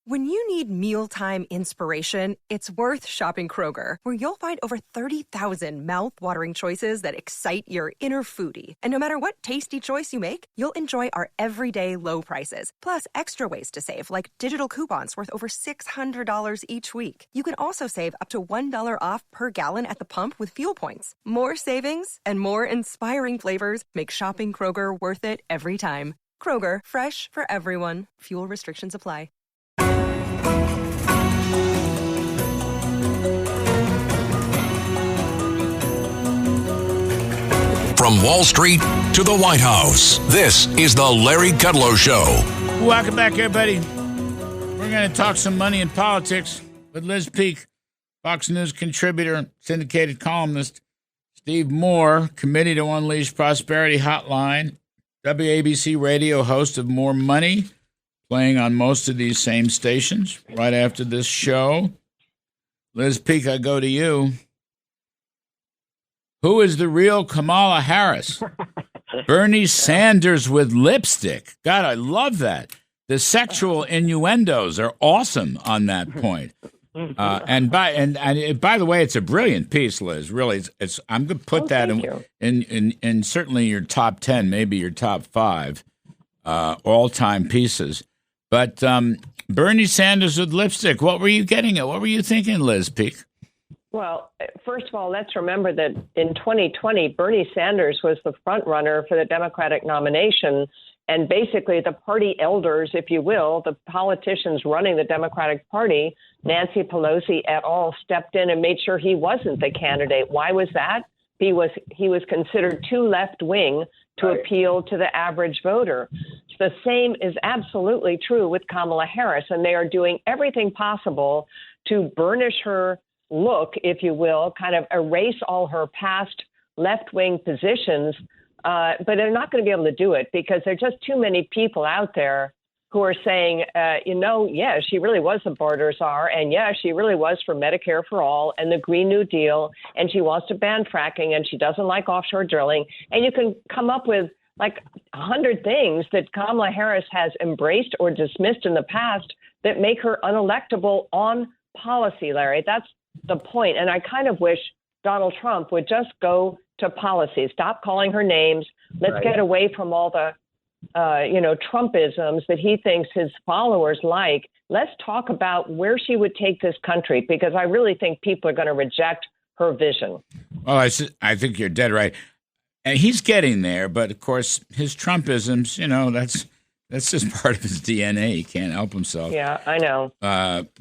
When you need mealtime inspiration, it's worth shopping Kroger, where you'll find over 30,000 mouth-watering choices that excite your inner foodie. And no matter what tasty choice you make, you'll enjoy our everyday low prices, plus extra ways to save, like digital coupons worth over $600 each week. You can also save up to $1 off per gallon at the pump with fuel points. More savings and more inspiring flavors make shopping Kroger worth it every time. Kroger, fresh for everyone. Fuel restrictions apply. From Wall Street to the White House, this is the Larry Kudlow Show. Welcome back, everybody. We're going to talk some money and politics with Liz Peek, Fox News contributor, syndicated columnist, Steve Moore, Committee to Unleash Prosperity Hotline, WABC radio host of More Money, playing on most of these same stations right after this show. Liz Peek, I go to you. Who is the real Kamala Harris? Bernie Sanders with lipstick. God, I love that. The sexual innuendos are awesome on that point. And by the way, it's a brilliant piece, Liz. Really, it's I'm going to put that in certainly your top 10, maybe your top 5 all-time pieces. But Bernie Sanders with lipstick. What were you getting at? What were you thinking, Liz Peek? Well, first of all, let's remember that in 2020, Bernie Sanders was the front runner for the Democratic nomination. And basically, the party elders, if you will, the politicians running the Democratic Party, Nancy Pelosi et al., stepped in and made sure he wasn't the candidate. Why was that? He was considered too left-wing to appeal to the average voter. The same is absolutely true with Kamala Harris, and they are doing everything possible to burnish her look, if you will, kind of erase all her past left-wing positions. But they're not going to be able to do it because there are just too many people out there who are saying, yeah, she really was a border czar. And yeah, she really was for Medicare for all and the Green New Deal. And she wants to ban fracking and she doesn't like offshore drilling. And you can come up with like 100 things that Kamala Harris has embraced or dismissed in the past that make her unelectable on policy, Larry. That's the point. And I kind of wish Donald Trump would just go to policy, stop calling her names. Let's get away from all the, Trumpisms that he thinks his followers like. Let's talk about where she would take this country, because I really think people are going to reject her vision. Well, I think you're dead right. And he's getting there. But, of course, his Trumpisms, that's just part of his DNA. He can't help himself. Yeah, I know.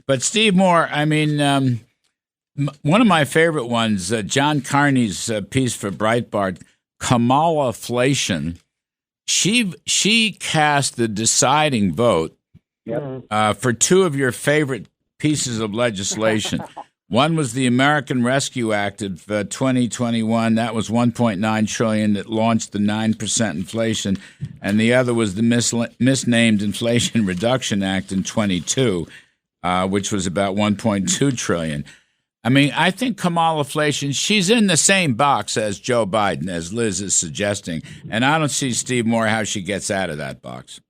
But Steve Moore, I mean, one of my favorite ones, John Carney's piece for Breitbart, Kamalaflation. She cast the deciding vote for 2 of your favorite pieces of legislation. One was the American Rescue Act of 2021. That was $1.9 trillion that launched the 9% inflation. And the other was the misnamed Inflation Reduction Act in 22, which was about $1.2 trillion. I mean, I think Kamalaflation, she's in the same box as Joe Biden, as Liz is suggesting. And I don't see, Steve Moore, how she gets out of that box.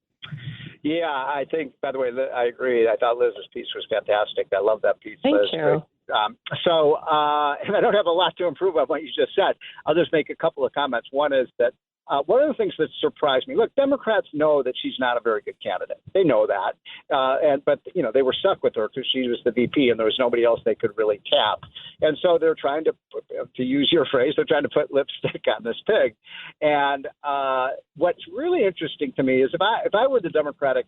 Yeah, I think, by the way, I agree. I thought Liz's piece was fantastic. I love that piece, Thank Liz. you. And I don't have a lot to improve on what you just said. I'll just make a couple of comments. One is that one of the things that surprised me, look, Democrats know that she's not a very good candidate. They know that. But they were stuck with her because she was the VP and there was nobody else they could really tap. And so they're trying to use your phrase, they're trying to put lipstick on this pig. And what's really interesting to me is if I were the Democratic,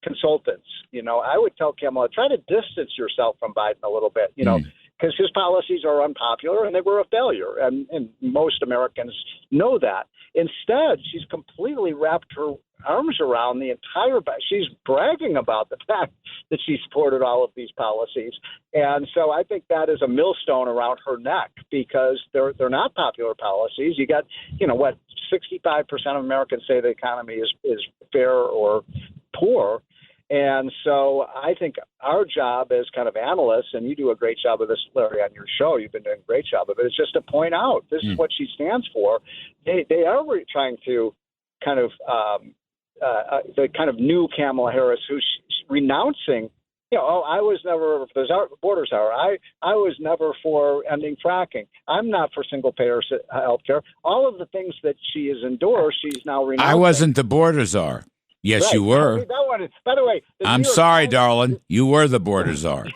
consultants, I would tell Kamala, try to distance yourself from Biden a little bit, because his policies are unpopular and they were a failure. And most Americans know that. Instead, she's completely wrapped her arms around the entire – she's bragging about the fact that she supported all of these policies. And so I think that is a millstone around her neck because they're not popular policies. You got, 65% of Americans say the economy is fair or poor. And so I think our job as kind of analysts, and you do a great job of this, Larry, on your show, you've been doing a great job of it, is just to point out this is what she stands for. They are trying to kind of the kind of new Kamala Harris, who's renouncing. I was never for the border czar. I was never for ending fracking. I'm not for single-payer health care. All of the things that she has endorsed, she's now renouncing. I wasn't the border czar. Yes, right. You were. That one, by the way, I'm sorry, darling. You were the border czar.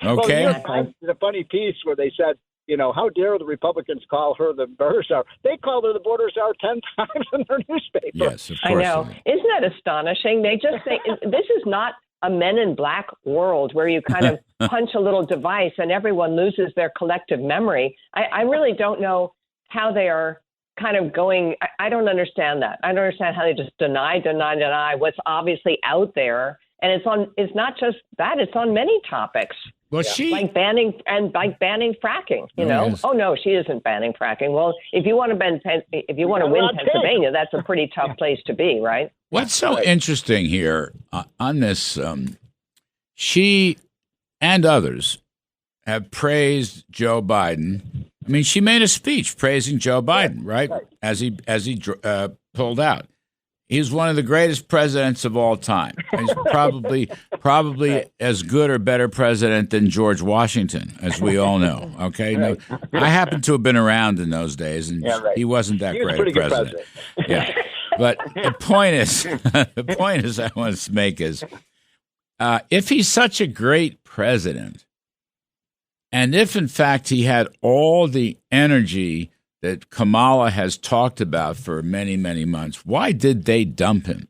Okay. Well, the funny piece where they said, how dare the Republicans call her the border czar? They called her the border czar 10 times in their newspaper. Yes, of course. I know. Isn't that astonishing? They just think this is not a Men in Black world where you kind of punch a little device and everyone loses their collective memory. I really don't know how they are kind of going. I don't understand that. I don't understand how they just deny what's obviously out there. And it's not just that, it's on many topics. Well, like banning fracking, Yes. Oh no, she isn't banning fracking. Well, if you want to win Pennsylvania, that's a pretty tough place to be, right? What's so interesting here on this, she and others have praised Joe Biden. I mean, she made a speech praising Joe Biden, right? As he pulled out. He's one of the greatest presidents of all time. He's probably as good or better president than George Washington, as we all know. Okay, right. No, I happen to have been around in those days, and he wasn't that great a president. Yeah, but the point is, I want to make is, if he's such a great president, and if in fact he had all the energy that Kamala has talked about for many, many months, why did they dump him?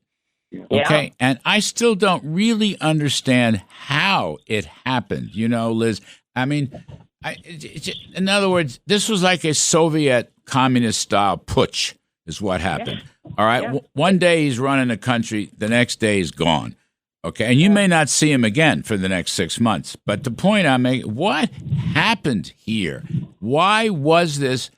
Okay, and I still don't really understand how it happened. Liz, I mean, in other words, this was like a Soviet communist-style putsch is what happened. All right, one day he's running the country, the next day he's gone. Okay, and you may not see him again for the next 6 months. But the point I'm making, what happened here? Why was this?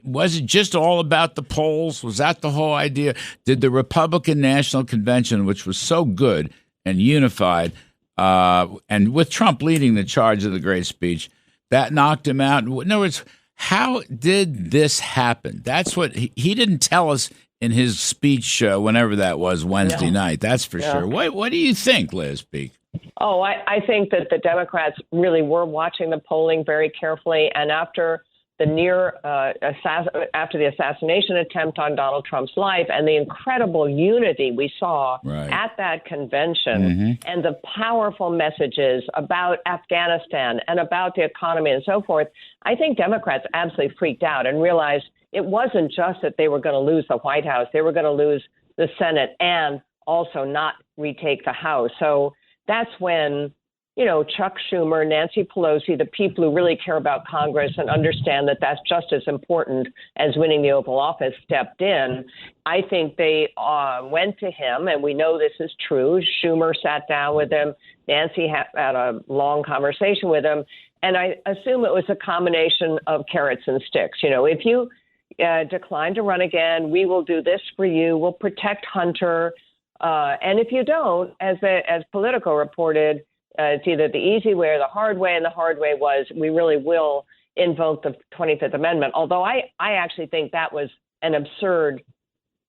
Was it just all about the polls? Was that the whole idea? Did the Republican National Convention, which was so good and unified, and with Trump leading the charge of the great speech, that knocked him out? In other words, how did this happen? That's what he didn't tell us in his speech, whenever that was, Wednesday night. That's for sure. What do you think, Liz Peek? Oh, I think that the Democrats really were watching the polling very carefully, and after the assassination attempt on Donald Trump's life and the incredible unity we saw at that convention and the powerful messages about Afghanistan and about the economy and so forth, I think Democrats absolutely freaked out and realized it wasn't just that they were going to lose the White House. They were going to lose the Senate and also not retake the House. So that's when Chuck Schumer, Nancy Pelosi, the people who really care about Congress and understand that that's just as important as winning the Oval Office, stepped in. I think they went to him, and we know this is true. Schumer sat down with him. Nancy had a long conversation with him. And I assume it was a combination of carrots and sticks. If you decline to run again, we will do this for you. We'll protect Hunter. And if you don't, as Politico reported, it's either the easy way or the hard way, and the hard way was we really will invoke the 25th Amendment, although I actually think that was an absurd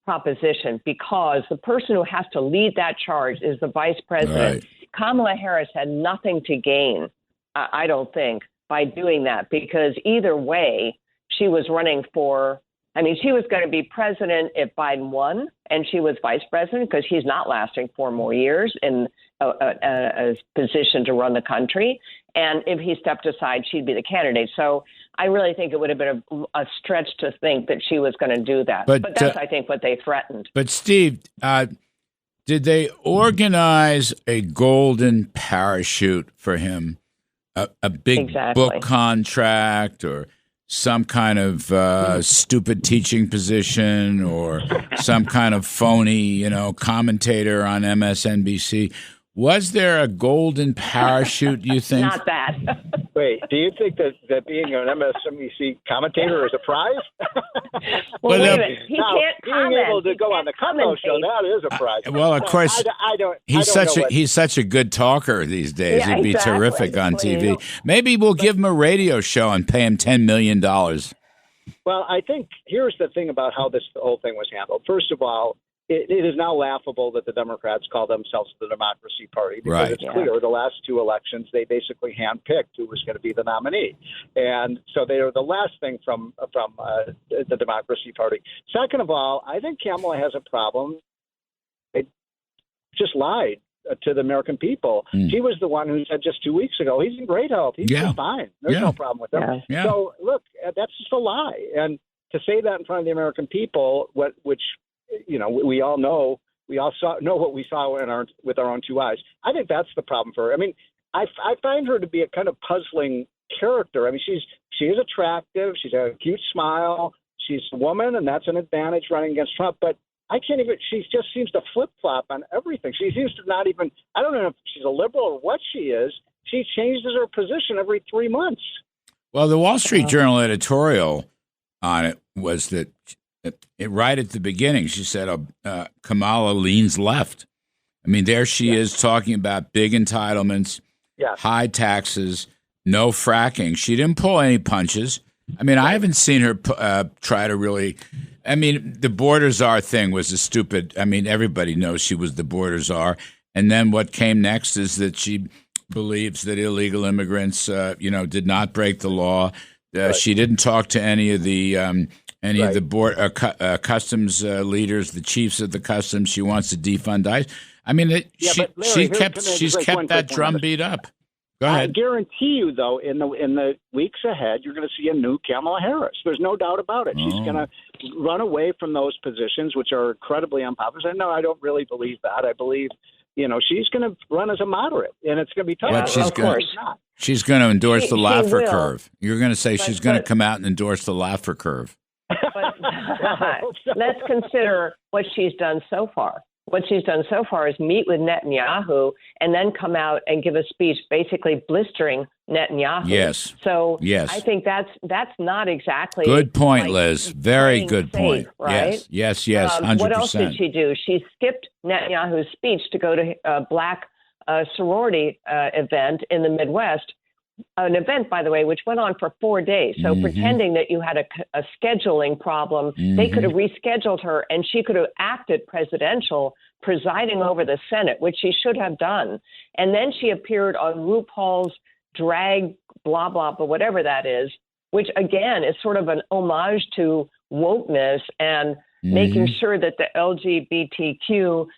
proposition because the person who has to lead that charge is the vice president. Right. Kamala Harris had nothing to gain, I don't think, by doing that because either way, she was running for she was going to be president if Biden won, and she was vice president because he's not lasting 4 more years in a position to run the country. And if he stepped aside, she'd be the candidate. So I really think it would have been a stretch to think that she was going to do that. But that's, I think, what they threatened. But, Steve, did they organize a golden parachute for him, a big book contract or some kind of stupid teaching position or some kind of phony, commentator on MSNBC? Was there a golden parachute, you think? Not that. Wait, do you think that being an MSNBC commentator is a prize? Well, wait a minute. He can't comment. Being able to go on the Kudlow show, that is a prize. Well, of course, he's such a good talker these days. Yeah, he'd be terrific on TV. Maybe we'll give him a radio show and pay him $10 million. Well, I think here's the thing about how the whole thing was handled. First of all, it is now laughable that the Democrats call themselves the Democracy Party because Right. it's clear the last two elections they basically handpicked who was going to be the nominee, and so they are the last thing from the Democracy Party. Second of all, I think Kamala has a problem. It just lied to the American people. She was the one who said just 2 weeks ago he's in great health. He's just fine. There's no problem with him. Yeah. So look, that's just a lie, and to say that in front of the American people, which we all know, know what we saw with our own two eyes. I think that's the problem for her. I mean, I find her to be a kind of puzzling character. I mean, she is attractive. She's got a cute smile. She's a woman, and that's an advantage running against Trump. But I can't even. She just seems to flip flop on everything. She seems to not even. I don't know if she's a liberal or what she is. She changes her position every 3 months. Well, the Wall Street Journal editorial on it was that right at the beginning, she said Kamala leans left. I mean, there she is talking about big entitlements, high taxes, no fracking. She didn't pull any punches. I mean, I haven't seen her try to really. I mean, the border czar thing was a stupid. I mean, everybody knows she was the border czar. And then what came next is that she believes that illegal immigrants, did not break the law. She didn't talk to any of the customs leaders, the chiefs of the customs. She wants to defund ICE. I mean, she's kept that drum beat up. Go ahead. I guarantee you, though, in the weeks ahead, you're going to see a new Kamala Harris. There's no doubt about it. She's going to run away from those positions, which are incredibly unpopular. And no, I don't really believe that. I believe, she's going to run as a moderate, and it's going to be tough. But she's going to endorse the Laffer curve. You're going to say she's going to come out and endorse the Laffer curve. But let's consider what she's done so far. What she's done so far is meet with Netanyahu and then come out and give a speech basically blistering Netanyahu. Yes. So I think that's not exactly good point, Liz. Very good point. Right? Yes, 100%. What else did she do? She skipped Netanyahu's speech to go to a black sorority event in the Midwest. An event, by the way, which went on for 4 days. So pretending that you had a scheduling problem, they could have rescheduled her and she could have acted presidential, presiding over the Senate, which she should have done. And then she appeared on RuPaul's Drag blah, blah, but whatever that is, which, again, is sort of an homage to wokeness and making sure that the LGBTQ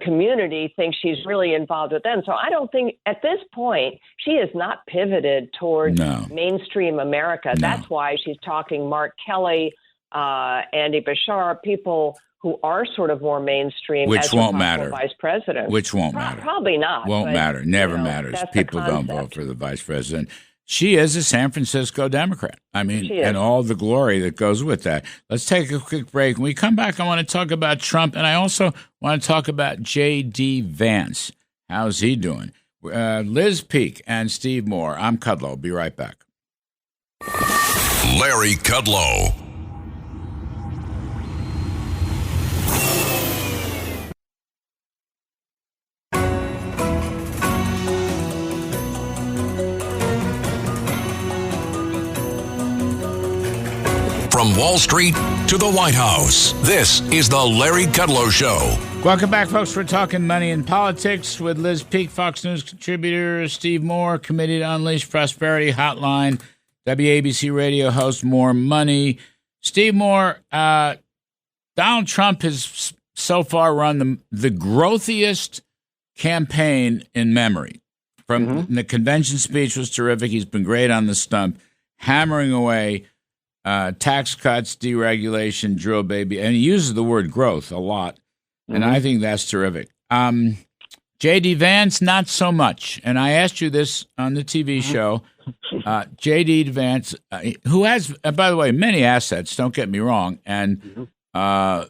community thinks she's really involved with them. So I don't think at this point she has not pivoted towards mainstream America. No. That's why she's talking Mark Kelly, Andy Bashar, people who are sort of more mainstream. Which won't matter. Vice president. Which won't matter. Probably not. Won't matter. Never matters. People don't vote for the vice president. She is a San Francisco Democrat. I mean, and all the glory that goes with that. Let's take a quick break. When we come back, I want to talk about Trump, and I also want to talk about J.D. Vance. How's he doing? Liz Peek and Steve Moore. I'm Kudlow. Be right back. Larry Kudlow. From Wall Street to the White House, this is the Larry Kudlow Show. Welcome back, folks. We're talking money and politics with Liz Peek, Fox News contributor, Steve Moore, Committee to Unleash Prosperity, Hotline, WABC radio host, More Money. Steve Moore, Donald Trump has so far run the growthiest campaign in memory. From the convention speech was terrific. He's been great on the stump, hammering away. Tax cuts, deregulation, drill baby, and he uses the word growth a lot, and I think that's terrific. J.D. Vance, not so much, and I asked you this on the TV show. J.D. Vance, who has, by the way, many assets, don't get me wrong, and I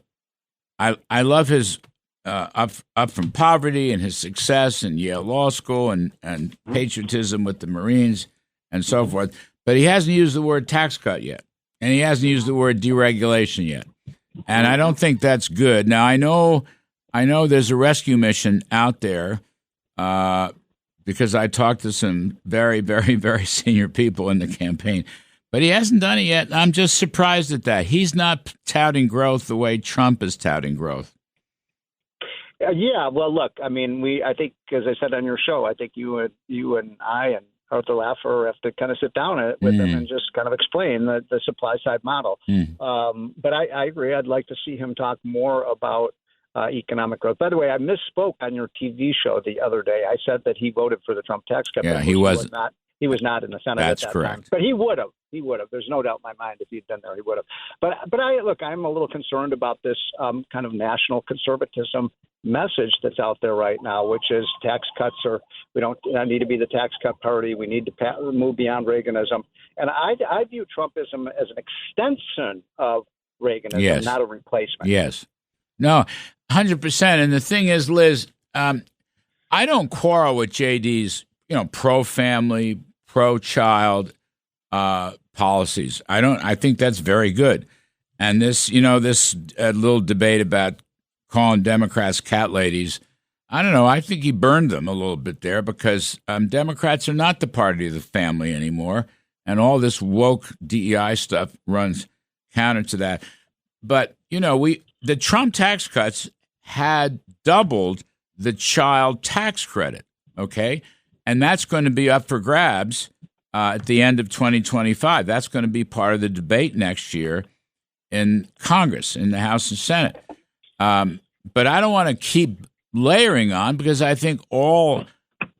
love his up from poverty and his success in Yale Law School and patriotism with the Marines and so forth, but he hasn't used the word tax cut yet. And he hasn't used the word deregulation yet. And I don't think that's good. Now, I know there's a rescue mission out there because I talked to some very, very, very senior people in the campaign. But he hasn't done it yet. I'm just surprised at that. He's not touting growth the way Trump is touting growth. Yeah, well, look, I mean, I think, as I said on your show, I think you and I and Arthur Laffer have to kind of sit down with him and just kind of explain the supply side model. But I agree. I'd like to see him talk more about economic growth. By the way, I misspoke on your TV show the other day. I said that he voted for the Trump tax cut. Yeah, he wasn't. He was not in the Senate That's at that correct. time. But he would have. He would have. There's no doubt in my mind if he'd been there, he would have. But I'm a little concerned about this kind of national conservatism message that's out there right now, which is tax cuts we don't need to be the tax cut party. We need to move beyond Reaganism. And I view Trumpism as an extension of Reaganism, not a replacement. Yes. No, 100%. And the thing is, Liz, I don't quarrel with JD's, pro-family, pro-child policies. I think that's very good. And this little debate about calling Democrats cat ladies, I don't know. I think he burned them a little bit there because Democrats are not the party of the family anymore. And all this woke DEI stuff runs counter to that. But, the Trump tax cuts had doubled the child tax credit, okay? And that's going to be up for grabs at the end of 2025. That's going to be part of the debate next year in Congress, in the House and Senate. But I don't want to keep layering on because I think all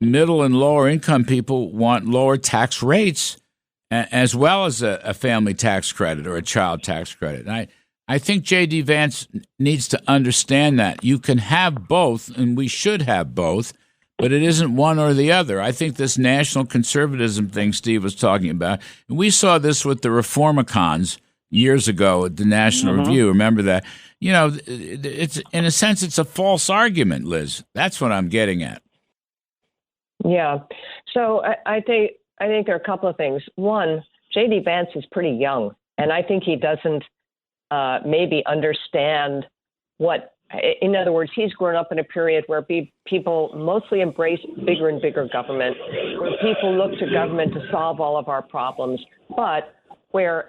middle and lower income people want lower tax rates as well as a family tax credit or a child tax credit. And I think J.D. Vance needs to understand that. You can have both, and we should have both, but it isn't one or the other. I think this national conservatism thing Steve was talking about, and we saw this with the Reformicons years ago at the National Review. Remember that? It's in a sense, it's a false argument, Liz. That's what I'm getting at. Yeah. So I think there are a couple of things. One, J.D. Vance is pretty young, and I think he doesn't maybe understand in other words, he's grown up in a period where people mostly embrace bigger and bigger government, where people look to government to solve all of our problems, but where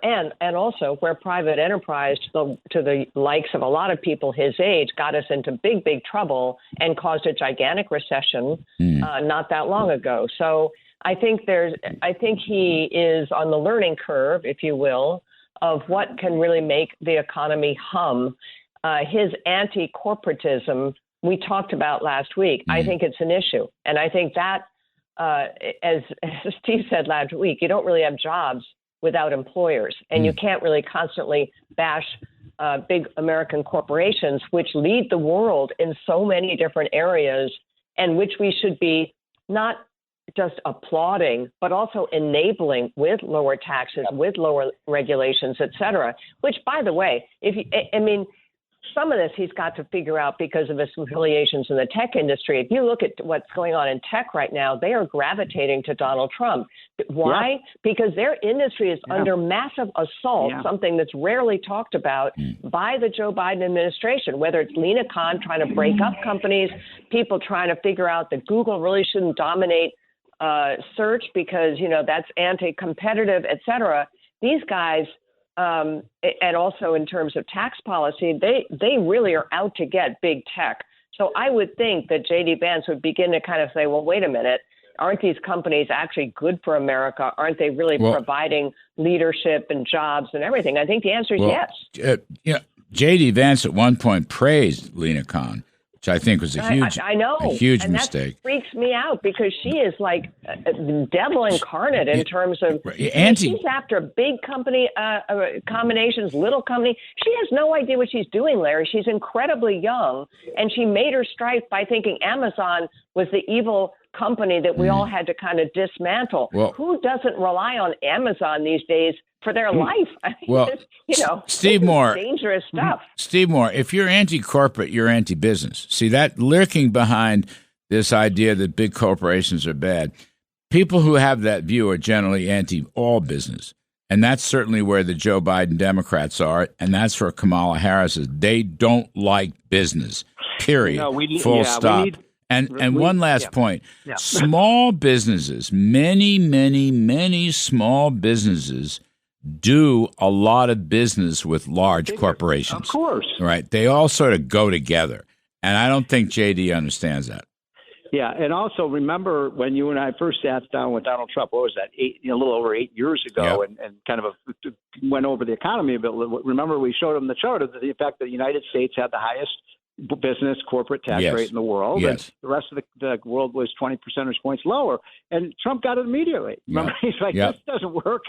also where private enterprise to the likes of a lot of people his age got us into big, big trouble and caused a gigantic recession not that long ago. So I think he is on the learning curve, if you will, of what can really make the economy hum. His anti-corporatism we talked about last week, I think it's an issue. And I think that, as Steve said last week, you don't really have jobs without employers. And you can't really constantly bash big American corporations, which lead the world in so many different areas and which we should be not just applauding, but also enabling with lower taxes, with lower regulations, et cetera, which, by the way, some of this he's got to figure out because of his affiliations in the tech industry. If you look at what's going on in tech right now, they are gravitating to Donald Trump. Why? Yeah. Because their industry is under massive assault, something that's rarely talked about by the Joe Biden administration, whether it's Lina Khan trying to break up companies, people trying to figure out that Google really shouldn't dominate search because, that's anti-competitive, et cetera. These guys, and also in terms of tax policy, they really are out to get big tech. So I would think that J.D. Vance would begin to kind of say, well, wait a minute, aren't these companies actually good for America? Aren't they really providing leadership and jobs and everything? I think the answer is yes. J.D. Vance at one point praised Lina Khan, which I think was a huge mistake. That freaks me out because she is like the devil incarnate in terms of she's after big company combinations, little company. She has no idea what she's doing, Larry. She's incredibly young, and she made her strike by thinking Amazon was the evil company that we all had to kind of dismantle. Well, who doesn't rely on Amazon these days for their life? I mean, Steve Moore, dangerous stuff. Steve Moore, if you're anti-corporate, you're anti-business. See, that lurking behind this idea that big corporations are bad, people who have that view are generally anti-all business. And that's certainly where the Joe Biden Democrats are, and that's where Kamala Harris is. They don't like business, period, full stop. And one last point. Yeah. Small businesses, many small businesses do a lot of business with large corporations. Of course. Right. They all sort of go together. And I don't think JD understands that. Yeah, and also remember when you and I first sat down with Donald Trump, what was that, a little over 8 years ago, Yep. and kind of went over the economy a bit. Remember we showed him the chart of the fact that the United States had the highest business corporate tax Yes. rate in the world, Yes. and the rest of the world was 20 percentage points lower. And Trump got it immediately. Remember, he's like, Yep. this doesn't work.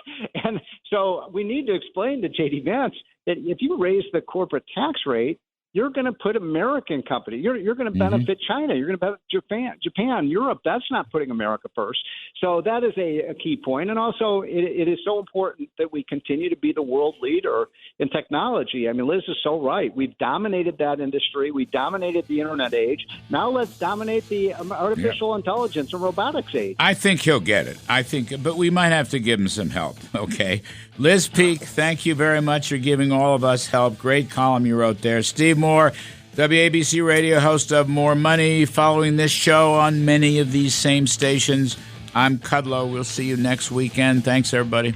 And so we need to explain to J.D. Vance that if you raise the corporate tax rate, you're going to put American companies. You're going to benefit China. You're going to benefit Japan, Europe. That's not putting America first. So that is a key point. And also, it is so important that we continue to be the world leader in technology. I mean, Liz is so right. We've dominated that industry. We dominated the internet age. Now let's dominate the artificial intelligence and robotics age. I think he'll get it. But we might have to give him some help. Okay. Liz Peek, thank you very much for giving all of us help. Great column you wrote there. Steve Moore, WABC radio host of More Money, following this show on many of these same stations. I'm Kudlow. We'll see you next weekend. Thanks, everybody.